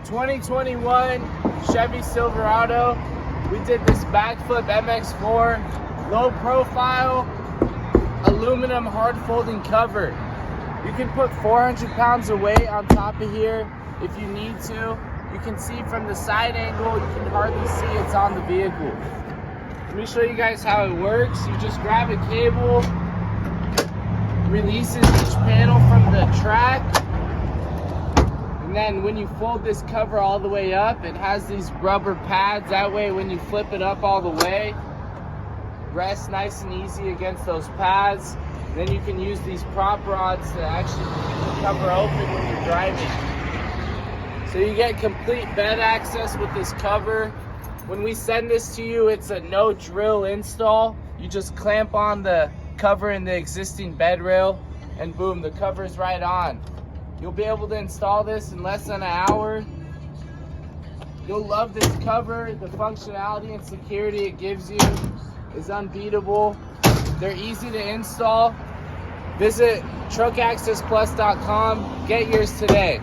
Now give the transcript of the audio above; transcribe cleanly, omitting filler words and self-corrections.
2021 Chevy Silverado. We did this BAKFlip MX4, low profile, aluminum hard folding cover. You can put 400 pounds of weight on top of here if you need to. You can see from the side angle, you can hardly see it's on the vehicle. Let me show you guys how it works. You just grab a cable, releases each panel from the track, and then when you fold this cover all the way up, it has these rubber pads. That way when you flip it up all the way, rests nice and easy against those pads. And then you can use these prop rods to actually keep the cover open when you're driving. So you get complete bed access with this cover. When we send this to you, it's a no drill install. You just clamp on the cover in the existing bed rail and boom, the cover's right on. You'll be able to install this in less than an hour. You'll love this cover. The functionality and security it gives you is unbeatable. They're easy to install. Visit truckaccessplus.com. Get yours today.